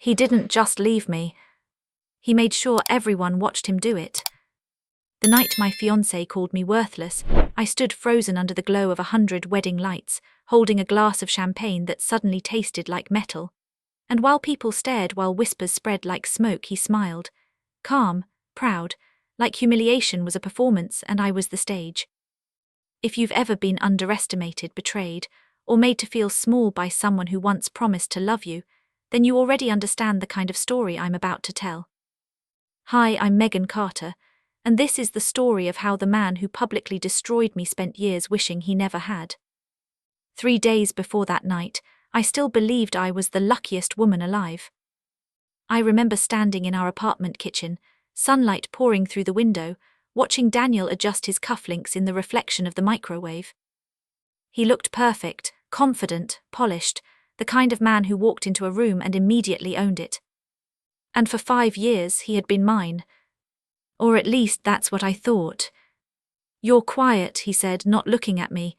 He didn't just leave me. He made sure everyone watched him do it. The night my fiancé called me worthless, I stood frozen under the glow of 100 wedding lights, holding a glass of champagne that suddenly tasted like metal. And while people stared, while whispers spread like smoke, he smiled. Calm, proud, like humiliation was a performance and I was the stage. If you've ever been underestimated, betrayed, or made to feel small by someone who once promised to love you, then you already understand the kind of story I'm about to tell. Hi, I'm Megan Carter, and this is the story of how the man who publicly destroyed me spent years wishing he never had. 3 days before that night, I still believed I was the luckiest woman alive. I remember standing in our apartment kitchen, sunlight pouring through the window, watching Daniel adjust his cufflinks in the reflection of the microwave. He looked perfect, confident, polished, the kind of man who walked into a room and immediately owned it. And for 5 years he had been mine. Or at least that's what I thought. You're quiet, he said, not looking at me.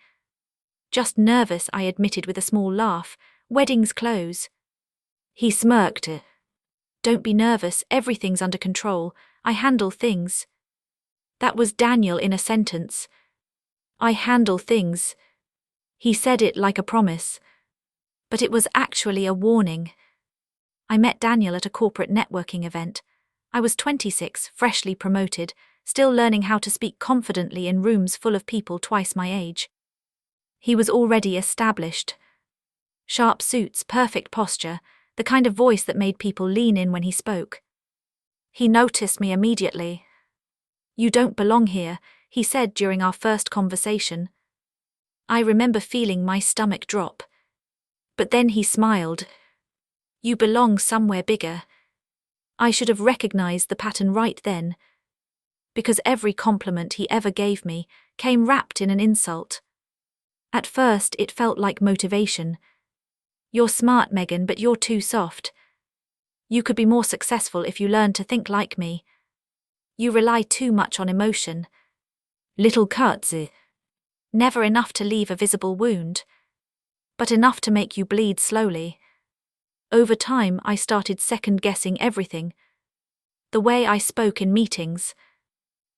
Just nervous, I admitted with a small laugh. Weddings close. He smirked. Don't be nervous, everything's under control. I handle things. That was Daniel in a sentence. I handle things. He said it like a promise. But it was actually a warning. I met Daniel at a corporate networking event. I was 26, freshly promoted, still learning how to speak confidently in rooms full of people twice my age. He was already established. Sharp suits, perfect posture, the kind of voice that made people lean in when he spoke. He noticed me immediately. You don't belong here, he said during our first conversation. I remember feeling my stomach drop. But then he smiled. You belong somewhere bigger. I should have recognized the pattern right then. Because every compliment he ever gave me came wrapped in an insult. At first it felt like motivation. You're smart, Megan, but you're too soft. You could be more successful if you learned to think like me. You rely too much on emotion. Little cuts. Never enough to leave a visible wound. But enough to make you bleed slowly. Over time, I started second-guessing everything. The way I spoke in meetings.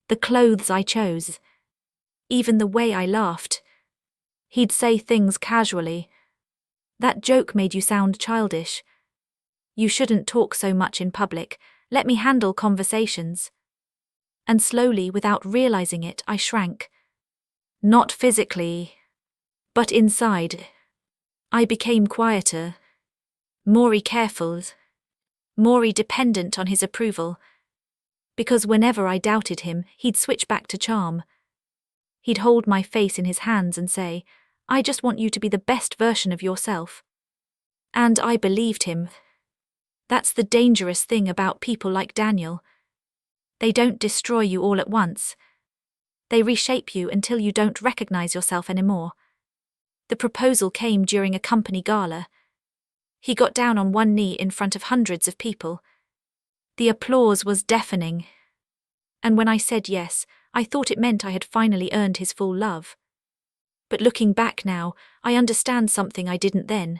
The clothes I chose. Even the way I laughed. He'd say things casually. That joke made you sound childish. You shouldn't talk so much in public. Let me handle conversations. And slowly, without realizing it, I shrank. Not physically, but inside. I became quieter. More careful. More dependent on his approval. Because whenever I doubted him, he'd switch back to charm. He'd hold my face in his hands and say, I just want you to be the best version of yourself. And I believed him. That's the dangerous thing about people like Daniel. They don't destroy you all at once. They reshape you until you don't recognize yourself anymore. The proposal came during a company gala. He got down on one knee in front of hundreds of people. The applause was deafening. And when I said yes, I thought it meant I had finally earned his full love. But looking back now, I understand something I didn't then.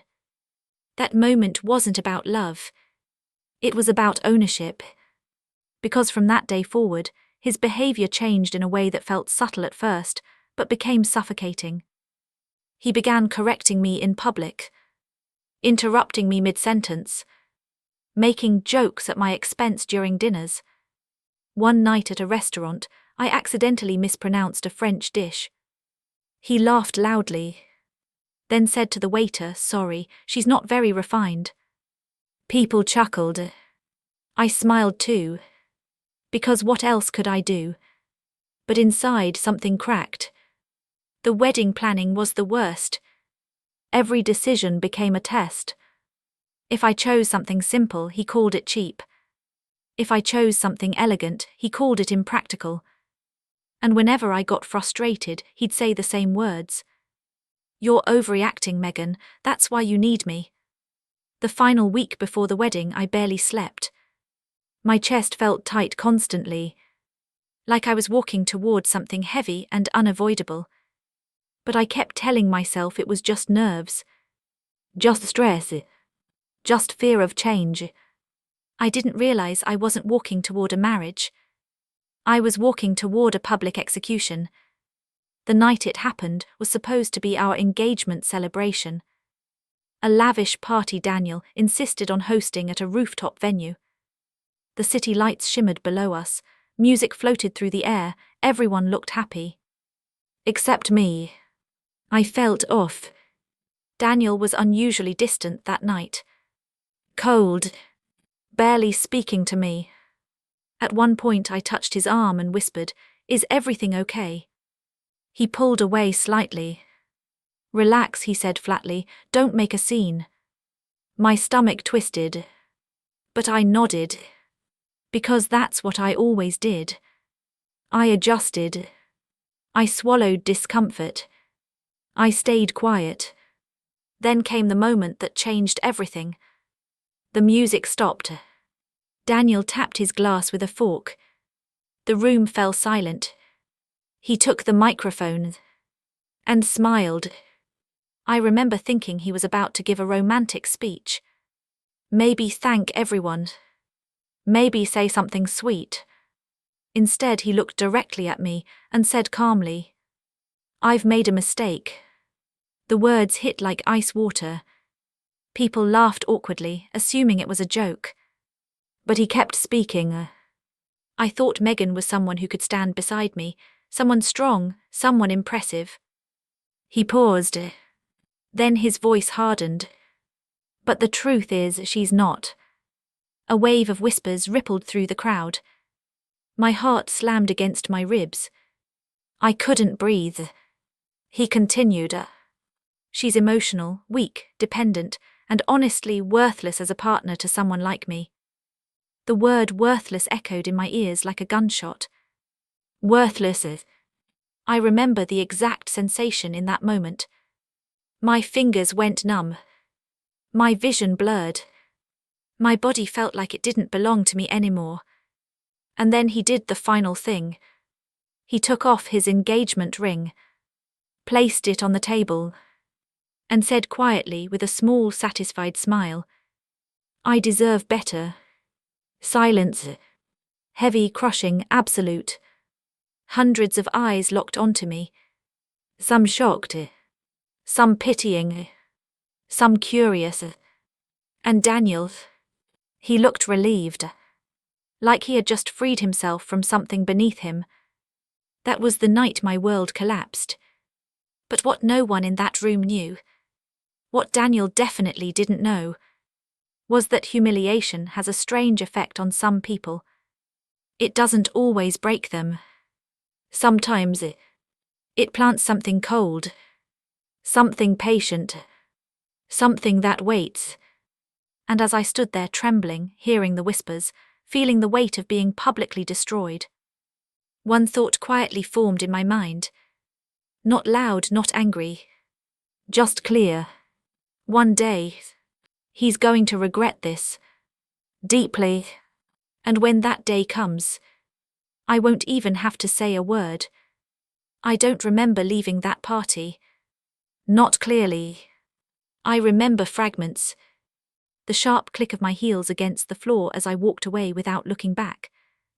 That moment wasn't about love. It was about ownership. Because from that day forward, his behavior changed in a way that felt subtle at first, but became suffocating. He began correcting me in public, interrupting me mid-sentence, making jokes at my expense during dinners. One night at a restaurant, I accidentally mispronounced a French dish. He laughed loudly, then said to the waiter, sorry, she's not very refined. People chuckled. I smiled too. Because what else could I do? But inside something cracked. The wedding planning was the worst. Every decision became a test. If I chose something simple, he called it cheap. If I chose something elegant, he called it impractical. And whenever I got frustrated, he'd say the same words. You're overreacting, Megan, that's why you need me. The final week before the wedding, I barely slept. My chest felt tight constantly, like I was walking toward something heavy and unavoidable. But I kept telling myself it was just nerves. Just stress. Just fear of change. I didn't realize I wasn't walking toward a marriage. I was walking toward a public execution. The night it happened was supposed to be our engagement celebration. A lavish party Daniel insisted on hosting at a rooftop venue. The city lights shimmered below us, music floated through the air, everyone looked happy. Except me. I felt off. Daniel was unusually distant that night. Cold. Barely speaking to me. At one point I touched his arm and whispered, "Is everything okay?" He pulled away slightly. "Relax," he said flatly, "don't make a scene." My stomach twisted. But I nodded. Because that's what I always did. I adjusted. I swallowed discomfort. I stayed quiet. Then came the moment that changed everything. The music stopped. Daniel tapped his glass with a fork. The room fell silent. He took the microphone and smiled. I remember thinking he was about to give a romantic speech. Maybe thank everyone. Maybe say something sweet. Instead, he looked directly at me and said calmly, "I've made a mistake." The words hit like ice water. People laughed awkwardly, assuming it was a joke. But he kept speaking. I thought Megan was someone who could stand beside me, someone strong, someone impressive. He paused. Then his voice hardened. "But the truth is, she's not." A wave of whispers rippled through the crowd. My heart slammed against my ribs. I couldn't breathe. He continued, "She's emotional, weak, dependent, and honestly worthless as a partner to someone like me." The word worthless echoed in my ears like a gunshot. Worthless. I remember the exact sensation in that moment. My fingers went numb. My vision blurred. My body felt like it didn't belong to me anymore. And then he did the final thing. He took off his engagement ring, placed it on the table, and said quietly with a small satisfied smile, "I deserve better." Silence. Heavy, crushing, absolute. Hundreds of eyes locked onto me. Some shocked. Some pitying. Some curious. And Daniel. He looked relieved. Like he had just freed himself from something beneath him. That was the night my world collapsed. But what no one in that room knew, what Daniel definitely didn't know, was that humiliation has a strange effect on some people. It doesn't always break them. Sometimes it plants something cold, something patient, something that waits. And as I stood there trembling, hearing the whispers, feeling the weight of being publicly destroyed, one thought quietly formed in my mind. Not loud, not angry. Just clear. One day, he's going to regret this. Deeply. And when that day comes, I won't even have to say a word. I don't remember leaving that party. Not clearly. I remember fragments. The sharp click of my heels against the floor as I walked away without looking back.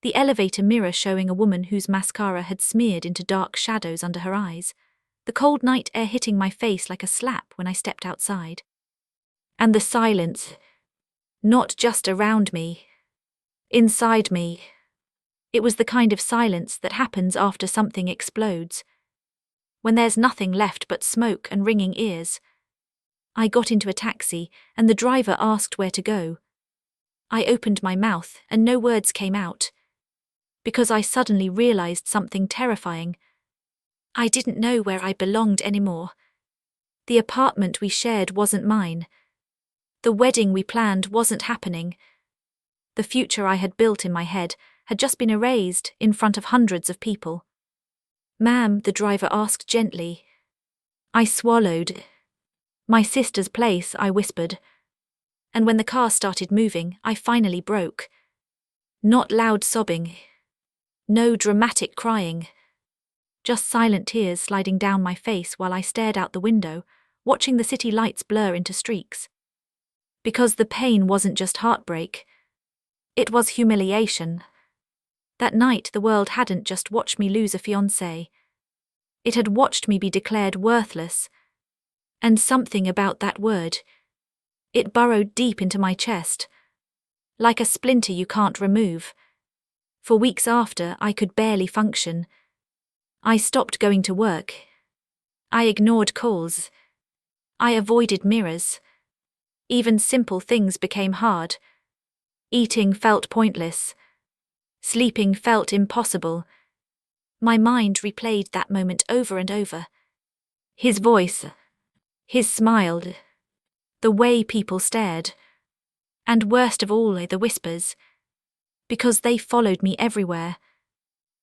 The elevator mirror showing a woman whose mascara had smeared into dark shadows under her eyes. The cold night air hitting my face like a slap when I stepped outside. And the silence. Not just around me. Inside me. It was the kind of silence that happens after something explodes. When there's nothing left but smoke and ringing ears. I got into a taxi, and the driver asked where to go. I opened my mouth, and no words came out. Because I suddenly realized something terrifying. I didn't know where I belonged anymore. The apartment we shared wasn't mine. The wedding we planned wasn't happening. The future I had built in my head had just been erased in front of hundreds of people. "Ma'am," the driver asked gently. I swallowed. "My sister's place," I whispered. And when the car started moving, I finally broke. Not loud sobbing. No dramatic crying. Just silent tears sliding down my face while I stared out the window, watching the city lights blur into streaks. Because the pain wasn't just heartbreak. It was humiliation. That night, the world hadn't just watched me lose a fiancé. It had watched me be declared worthless. And something about that word, it burrowed deep into my chest, like a splinter you can't remove. For weeks after, I could barely function. I stopped going to work. I ignored calls. I avoided mirrors. Even simple things became hard. Eating felt pointless. Sleeping felt impossible. My mind replayed that moment over and over. His voice, his smile, the way people stared. And worst of all, the whispers. Because they followed me everywhere.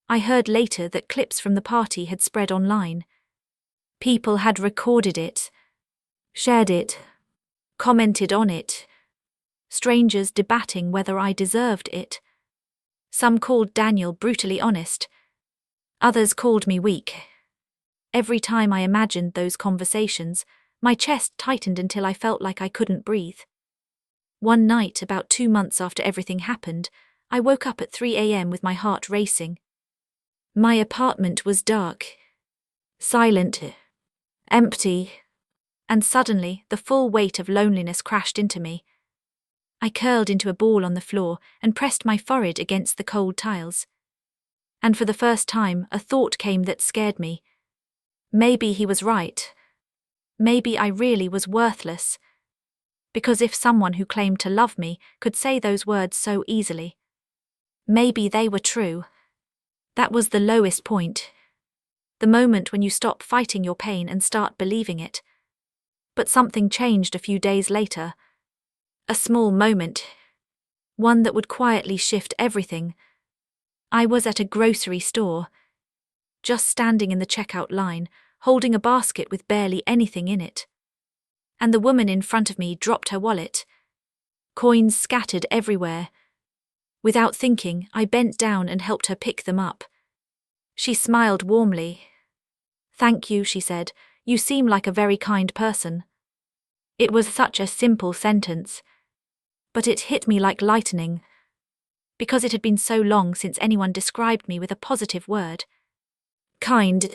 I heard later that clips from the party had spread online. People had recorded it, shared it, commented on it. Strangers debating whether I deserved it. Some called Daniel brutally honest. Others called me weak. Every time I imagined those conversations, my chest tightened until I felt like I couldn't breathe. One night, about 2 months after everything happened, I woke up at 3 a.m. with my heart racing. My apartment was dark, silent, empty, and suddenly the full weight of loneliness crashed into me. I curled into a ball on the floor and pressed my forehead against the cold tiles. And for the first time, a thought came that scared me. Maybe he was right. Maybe I really was worthless. Because if someone who claimed to love me could say those words so easily, maybe they were true. That was the lowest point. The moment when you stop fighting your pain and start believing it. But something changed a few days later. A small moment. One that would quietly shift everything. I was at a grocery store. Just standing in the checkout line, holding a basket with barely anything in it. And the woman in front of me dropped her wallet. Coins scattered everywhere. Without thinking, I bent down and helped her pick them up. She smiled warmly. "Thank you," she said. "You seem like a very kind person." It was such a simple sentence. But it hit me like lightning. Because it had been so long since anyone described me with a positive word. Kind.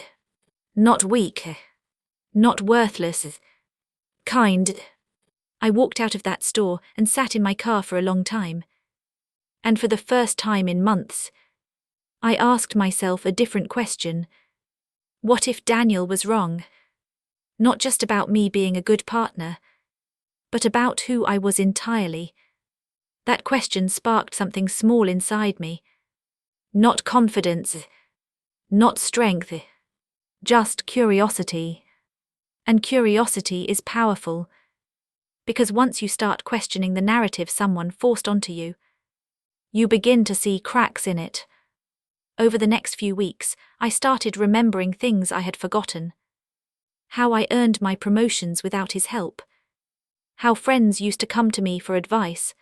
Not weak. Not worthless. Kind. I walked out of that store and sat in my car for a long time. And for the first time in months, I asked myself a different question. What if Daniel was wrong? Not just about me being a good partner, but about who I was entirely. That question sparked something small inside me. Not confidence, not strength, just curiosity. And curiosity is powerful. Because once you start questioning the narrative someone forced onto you, you begin to see cracks in it. Over the next few weeks, I started remembering things I had forgotten. How I earned my promotions without his help. How friends used to come to me for advice.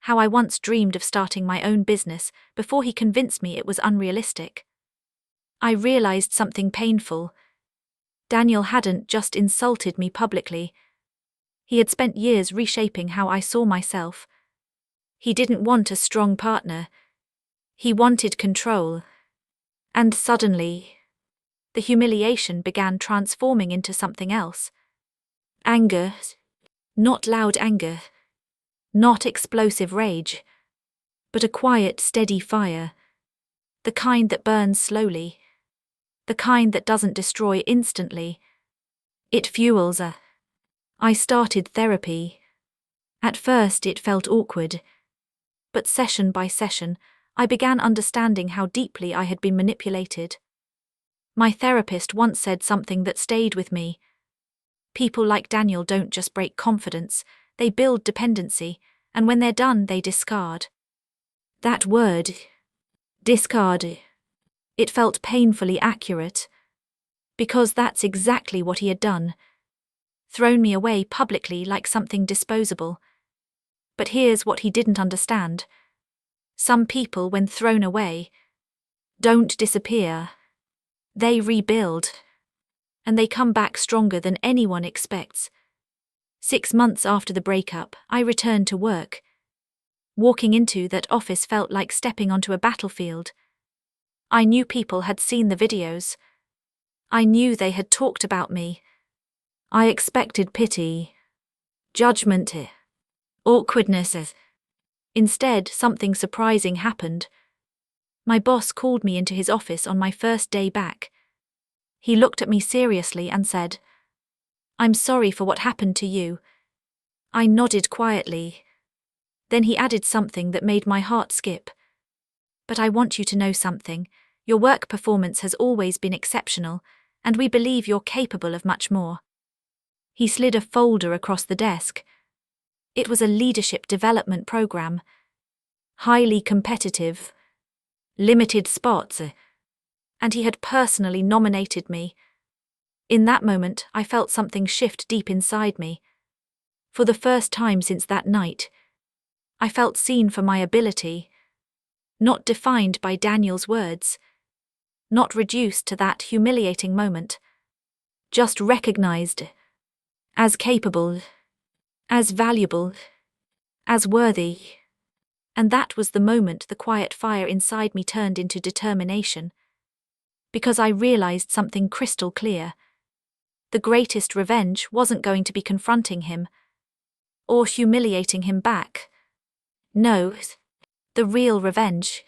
How I once dreamed of starting my own business before he convinced me it was unrealistic. I realized something painful. Daniel hadn't just insulted me publicly. He had spent years reshaping how I saw myself. He didn't want a strong partner. He wanted control. And suddenly, the humiliation began transforming into something else. Anger. Not loud anger. Not explosive rage. But a quiet, steady fire. The kind that burns slowly. The kind that doesn't destroy instantly. It fuels a... I started therapy. At first it felt awkward. But session by session, I began understanding how deeply I had been manipulated. My therapist once said something that stayed with me. People like Daniel don't just break confidence, they build dependency, and when they're done, they discard. That word, discard, it felt painfully accurate. Because that's exactly what he had done. Thrown me away publicly like something disposable. But here's what he didn't understand. Some people, when thrown away, don't disappear. They rebuild. And they come back stronger than anyone expects. 6 months after the breakup, I returned to work. Walking into that office felt like stepping onto a battlefield. I knew people had seen the videos. I knew they had talked about me. I expected pity, judgment, awkwardness. Instead, something surprising happened. My boss called me into his office on my first day back. He looked at me seriously and said, "I'm sorry for what happened to you." I nodded quietly. Then he added something that made my heart skip. "But I want you to know something. Your work performance has always been exceptional, and we believe you're capable of much more." He slid a folder across the desk. It was a leadership development program. Highly competitive. Limited spots. And he had personally nominated me. In that moment, I felt something shift deep inside me. For the first time since that night, I felt seen for my ability. Not defined by Daniel's words. Not reduced to that humiliating moment. Just recognized. As capable. As valuable. As worthy. And that was the moment the quiet fire inside me turned into determination. Because I realized something crystal clear. The greatest revenge wasn't going to be confronting him. Or humiliating him back. No, the real revenge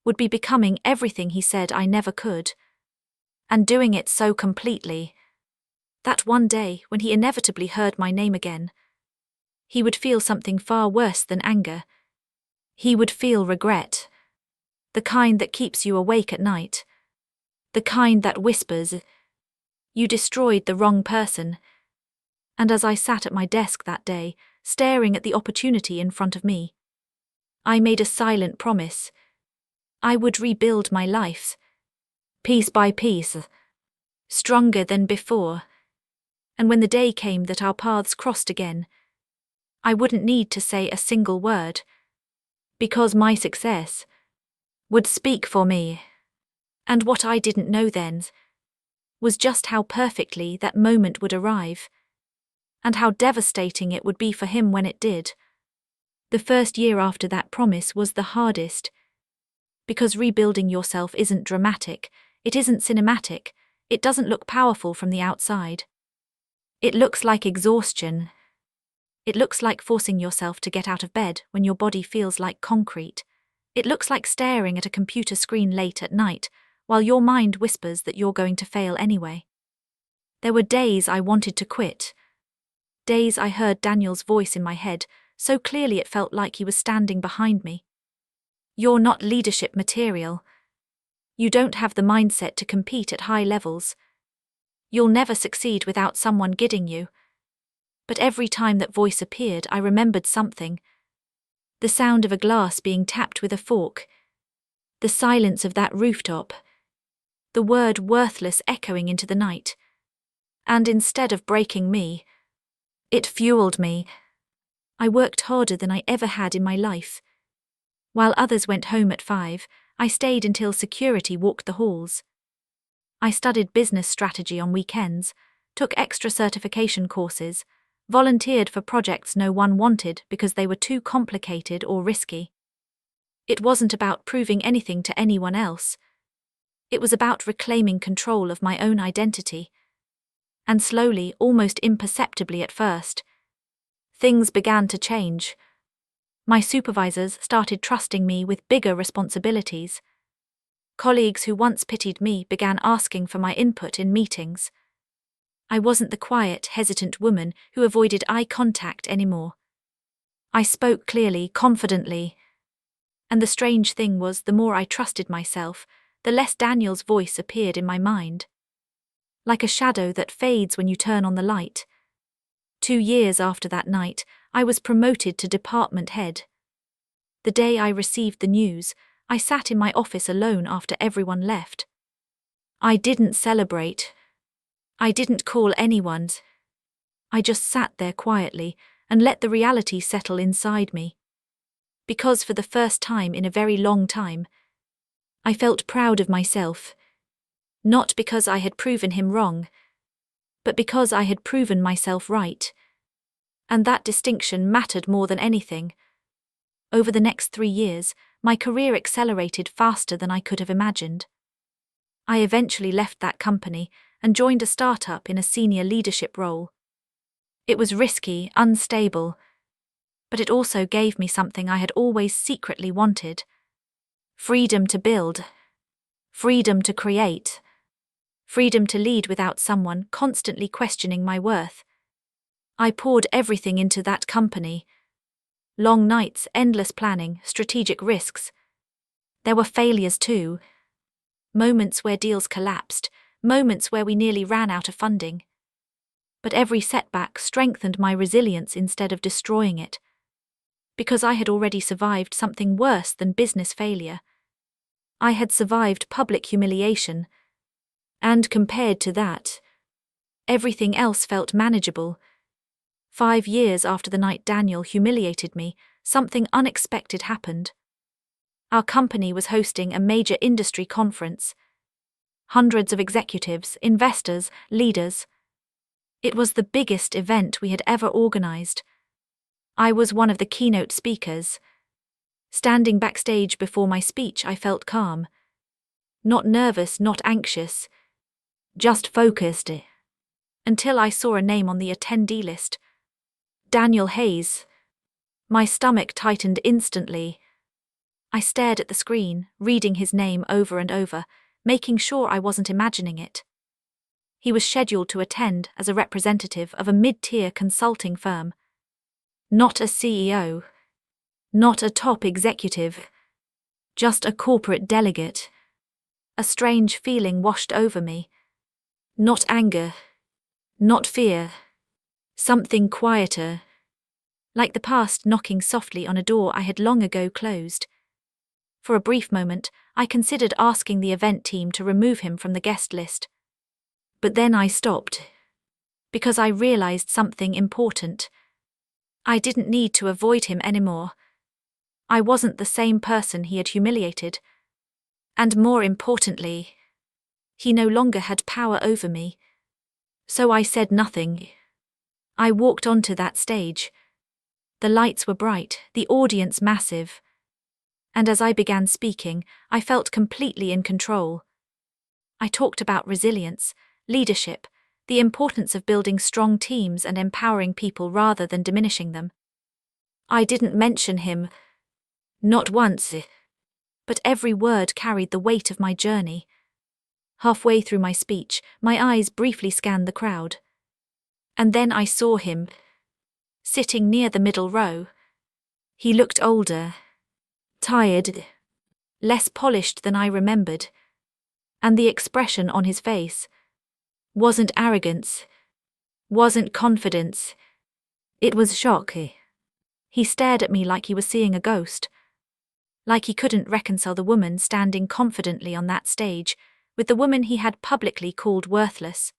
would be becoming everything he said I never could. And doing it so completely. That one day, when he inevitably heard my name again, he would feel something far worse than anger. He would feel regret. The kind that keeps you awake at night. The kind that whispers, "You destroyed the wrong person." And as I sat at my desk that day, staring at the opportunity in front of me, I made a silent promise. I would rebuild my life. Piece by piece. Stronger than before. And when the day came that our paths crossed again, I wouldn't need to say a single word. Because my success would speak for me. And what I didn't know then was just how perfectly that moment would arrive. And how devastating it would be for him when it did. The first year after that promise was the hardest. Because rebuilding yourself isn't dramatic, it isn't cinematic, it doesn't look powerful from the outside. It looks like exhaustion. It looks like forcing yourself to get out of bed when your body feels like concrete. It looks like staring at a computer screen late at night, while your mind whispers that you're going to fail anyway. There were days I wanted to quit. Days I heard Daniel's voice in my head, so clearly it felt like he was standing behind me. "You're not leadership material. You don't have the mindset to compete at high levels. You'll never succeed without someone guiding you." But every time that voice appeared, I remembered something. The sound of a glass being tapped with a fork. The silence of that rooftop. The word worthless echoing into the night. And instead of breaking me, it fueled me. I worked harder than I ever had in my life. While others went home at 5, I stayed until security walked the halls. I studied business strategy on weekends, took extra certification courses, volunteered for projects no one wanted because they were too complicated or risky. It wasn't about proving anything to anyone else. It was about reclaiming control of my own identity. And slowly, almost imperceptibly at first, things began to change. My supervisors started trusting me with bigger responsibilities. Colleagues who once pitied me began asking for my input in meetings. I wasn't the quiet, hesitant woman who avoided eye contact anymore. I spoke clearly, confidently. And the strange thing was, the more I trusted myself, the less Daniel's voice appeared in my mind. Like a shadow that fades when you turn on the light. 2 years after that night, I was promoted to department head. The day I received the news, I sat in my office alone after everyone left. I didn't celebrate. I didn't call anyone. I just sat there quietly and let the reality settle inside me. Because for the first time in a very long time, I felt proud of myself. Not because I had proven him wrong, but because I had proven myself right. And that distinction mattered more than anything. Over the next 3 years, my career accelerated faster than I could have imagined. I eventually left that company and joined a startup in a senior leadership role. It was risky, unstable, but it also gave me something I had always secretly wanted: freedom to build, freedom to create, freedom to lead without someone constantly questioning my worth. I poured everything into that company. Long nights, endless planning, strategic risks. There were failures too. Moments where deals collapsed, moments where we nearly ran out of funding. But every setback strengthened my resilience instead of destroying it. Because I had already survived something worse than business failure. I had survived public humiliation. And compared to that, everything else felt manageable. 5 years after the night Daniel humiliated me, something unexpected happened. Our company was hosting a major industry conference. Hundreds of executives, investors, leaders. It was the biggest event we had ever organized. I was one of the keynote speakers. Standing backstage before my speech, I felt calm. Not nervous, not anxious. Just focused. Until I saw a name on the attendee list. Daniel Hayes. My stomach tightened instantly. I stared at the screen, reading his name over and over, making sure I wasn't imagining it. He was scheduled to attend as a representative of a mid-tier consulting firm. Not a CEO. Not a top executive. Just a corporate delegate. A strange feeling washed over me. Not anger. Not fear. Something quieter. Like the past knocking softly on a door I had long ago closed. For a brief moment, I considered asking the event team to remove him from the guest list. But then I stopped. Because I realized something important. I didn't need to avoid him anymore. I wasn't the same person he had humiliated. And more importantly, he no longer had power over me. So I said nothing. I walked onto that stage. The lights were bright, the audience massive. And as I began speaking, I felt completely in control. I talked about resilience, leadership, the importance of building strong teams and empowering people rather than diminishing them. I didn't mention him. Not once. But every word carried the weight of my journey. Halfway through my speech, my eyes briefly scanned the crowd. And then I saw him. Sitting near the middle row. He looked older. Tired. Less polished than I remembered. And the expression on his face wasn't arrogance. Wasn't confidence. It was shock. He stared at me like he was seeing a ghost. Like he couldn't reconcile the woman standing confidently on that stage with the woman he had publicly called worthless.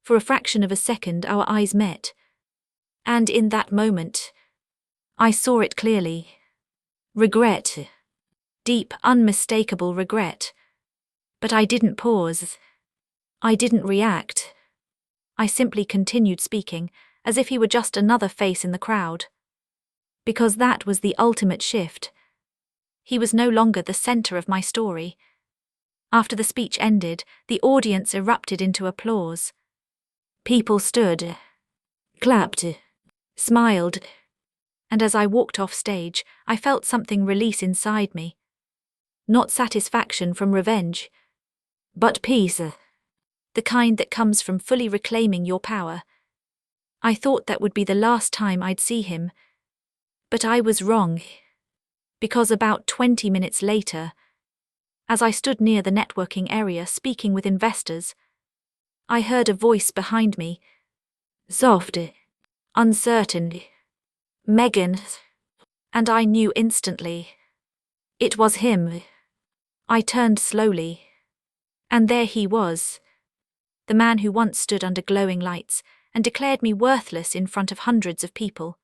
For a fraction of a second our eyes met. And in that moment, I saw it clearly. Regret. Deep, unmistakable regret. But I didn't pause. I didn't react. I simply continued speaking, as if he were just another face in the crowd. Because that was the ultimate shift. He was no longer the center of my story. After the speech ended, the audience erupted into applause. People stood, clapped, smiled, and as I walked off stage, I felt something release inside me. Not satisfaction from revenge, but peace. The kind that comes from fully reclaiming your power. I thought that would be the last time I'd see him. But I was wrong. Because about 20 minutes later, as I stood near the networking area speaking with investors, I heard a voice behind me. Soft, uncertain. Megan. And I knew instantly. It was him. I turned slowly. And there he was. The man who once stood under glowing lights and declared me worthless in front of hundreds of people.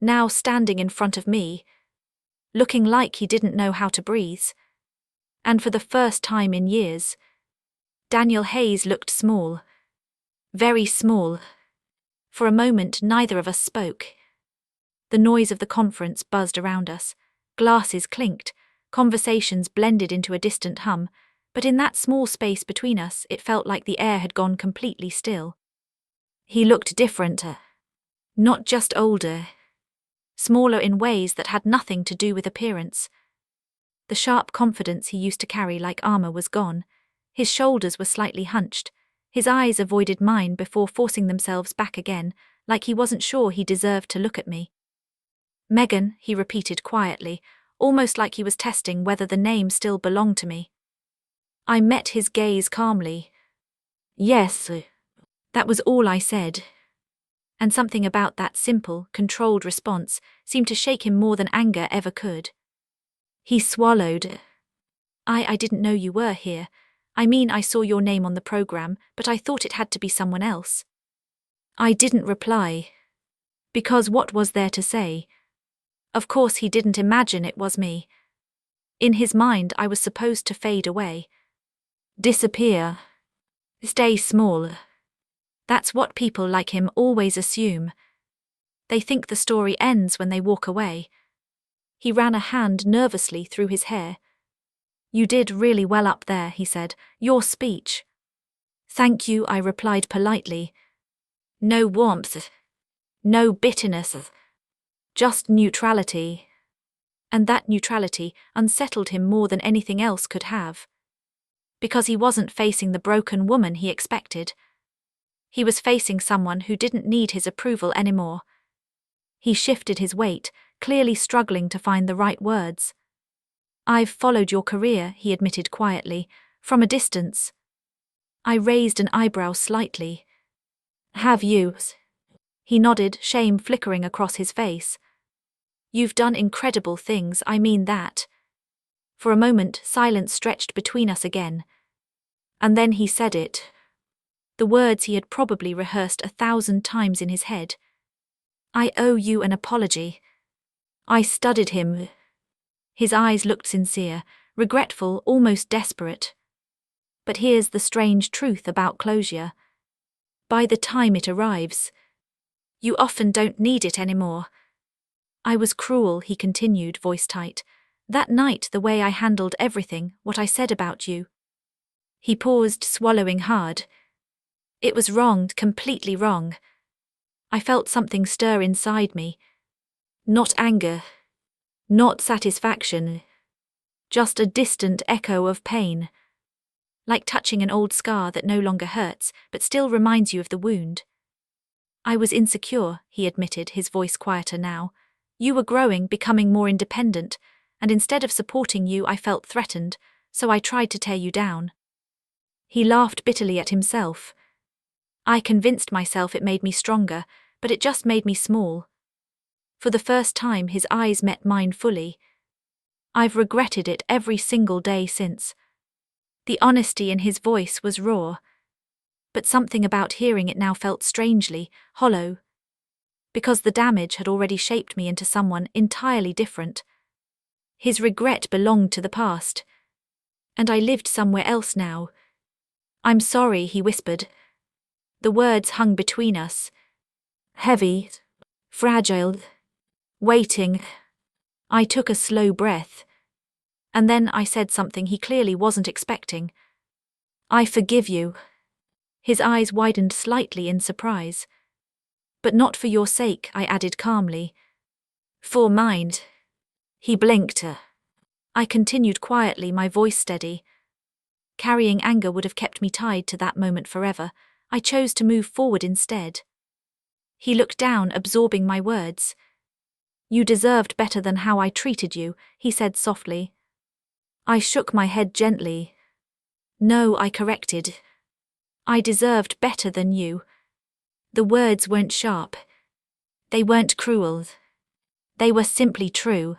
Now standing in front of me, looking like he didn't know how to breathe. And for the first time in years, Daniel Hayes looked small. Very small. For a moment neither of us spoke. The noise of the conference buzzed around us. Glasses clinked, conversations blended into a distant hum, but in that small space between us, it felt like the air had gone completely still. He looked different, not just older, smaller in ways that had nothing to do with appearance. The sharp confidence he used to carry like armor was gone. His shoulders were slightly hunched. His eyes avoided mine before forcing themselves back again, like he wasn't sure he deserved to look at me. Megan, he repeated quietly, almost like he was testing whether the name still belonged to me. I met his gaze calmly. Yes, that was all I said. And something about that simple, controlled response seemed to shake him more than anger ever could. He swallowed. I didn't know you were here. I mean, I saw your name on the program, but I thought it had to be someone else. I didn't reply. Because what was there to say? Of course he didn't imagine it was me. In his mind, I was supposed to fade away. Disappear. Stay small. That's what people like him always assume. They think the story ends when they walk away. He ran a hand nervously through his hair. You did really well up there, he said. Your speech. Thank you, I replied politely. No warmth. No bitterness. Just neutrality. And that neutrality unsettled him more than anything else could have. Because he wasn't facing the broken woman he expected. He was facing someone who didn't need his approval anymore. He shifted his weight, clearly struggling to find the right words. I've followed your career, he admitted quietly, from a distance. I raised an eyebrow slightly. Have you? He nodded, shame flickering across his face. You've done incredible things, I mean that. For a moment, silence stretched between us again. And then he said it. The words he had probably rehearsed 1,000 times in his head. I owe you an apology. I studied him. His eyes looked sincere, regretful, almost desperate. But here's the strange truth about closure. By the time it arrives, you often don't need it anymore. I was cruel, he continued, voice tight. That night, the way I handled everything, what I said about you. He paused, swallowing hard. It was wrong, completely wrong. I felt something stir inside me. Not anger. Not satisfaction. Just a distant echo of pain. Like touching an old scar that no longer hurts, but still reminds you of the wound. I was insecure, he admitted, his voice quieter now. You were growing, becoming more independent, and instead of supporting you, I felt threatened, so I tried to tear you down. He laughed bitterly at himself. I convinced myself it made me stronger, but it just made me small. For the first time, his eyes met mine fully. I've regretted it every single day since. The honesty in his voice was raw. But something about hearing it now felt strangely hollow. Because the damage had already shaped me into someone entirely different. His regret belonged to the past. And I lived somewhere else now. I'm sorry, he whispered. The words hung between us. Heavy, fragile, waiting. I took a slow breath. And then I said something he clearly wasn't expecting. I forgive you. His eyes widened slightly in surprise. But not for your sake, I added calmly. For mine. He blinked. I continued quietly, my voice steady. Carrying anger would have kept me tied to that moment forever. I chose to move forward instead. He looked down, absorbing my words. You deserved better than how I treated you, he said softly. I shook my head gently. No, I corrected. I deserved better than you. The words weren't sharp. They weren't cruel. They were simply true.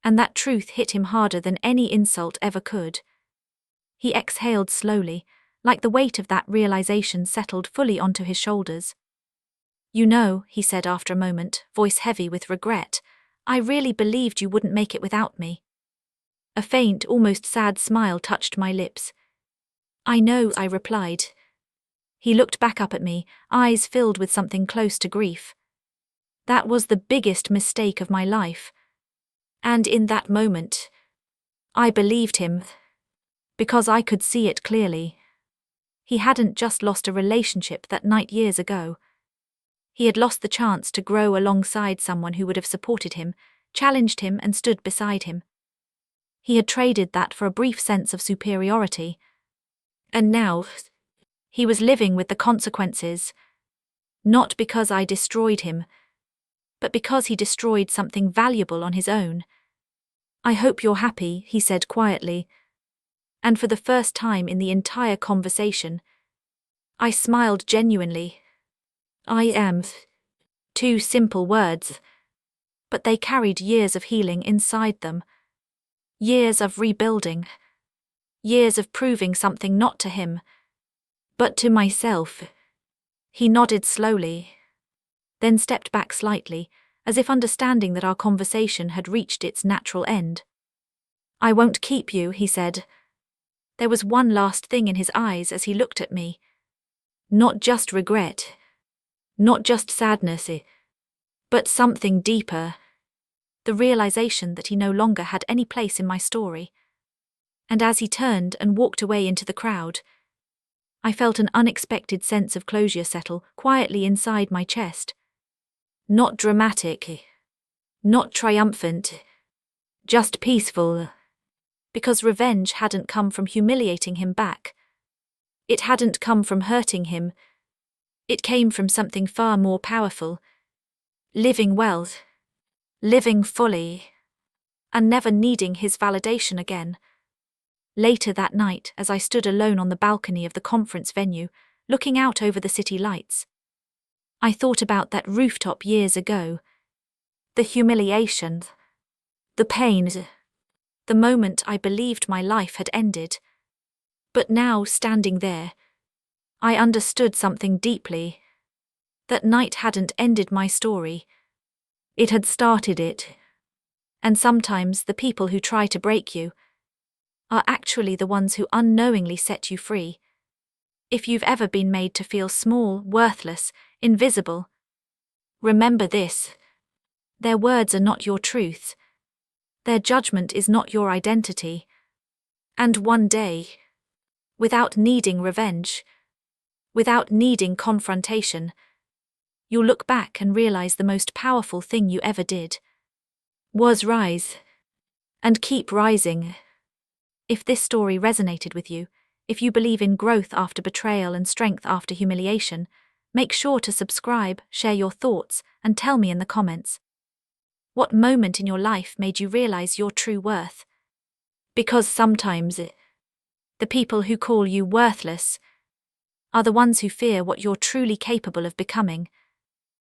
And that truth hit him harder than any insult ever could. He exhaled slowly, like the weight of that realization settled fully onto his shoulders. You know, he said after a moment, voice heavy with regret, I really believed you wouldn't make it without me. A faint, almost sad smile touched my lips. I know, I replied. He looked back up at me, eyes filled with something close to grief. That was the biggest mistake of my life. And in that moment, I believed him, because I could see it clearly. He hadn't just lost a relationship that night years ago. He had lost the chance to grow alongside someone who would have supported him, challenged him, and stood beside him. He had traded that for a brief sense of superiority. And now, he was living with the consequences, not because I destroyed him, but because he destroyed something valuable on his own. "I hope you're happy," he said quietly. And for the first time in the entire conversation, I smiled genuinely. "I am." 2 simple words, but they carried years of healing inside them. Years of rebuilding. Years of proving something not to him, but to myself. He nodded slowly, then stepped back slightly, as if understanding that our conversation had reached its natural end. "I won't keep you," he said. There was one last thing in his eyes as he looked at me. Not just regret, not just sadness, but something deeper. The realization that he no longer had any place in my story. And as he turned and walked away into the crowd, I felt an unexpected sense of closure settle quietly inside my chest. Not dramatic, not triumphant, just peaceful. Because revenge hadn't come from humiliating him back. It hadn't come from hurting him. It came from something far more powerful. Living well, living fully, and never needing his validation again. Later that night, as I stood alone on the balcony of the conference venue, looking out over the city lights, I thought about that rooftop years ago. The humiliation, the pain, the moment I believed my life had ended. But now, standing there, I understood something deeply. That night hadn't ended my story. It had started it. And sometimes the people who try to break you are actually the ones who unknowingly set you free. If you've ever been made to feel small, worthless, invisible, remember this. Their words are not your truth. Their judgment is not your identity. And one day, without needing revenge, without needing confrontation, you'll look back and realize the most powerful thing you ever did was rise. And keep rising. If this story resonated with you, if you believe in growth after betrayal and strength after humiliation, make sure to subscribe, share your thoughts, and tell me in the comments. What moment in your life made you realize your true worth? Because sometimes the people who call you worthless are the ones who fear what you're truly capable of becoming.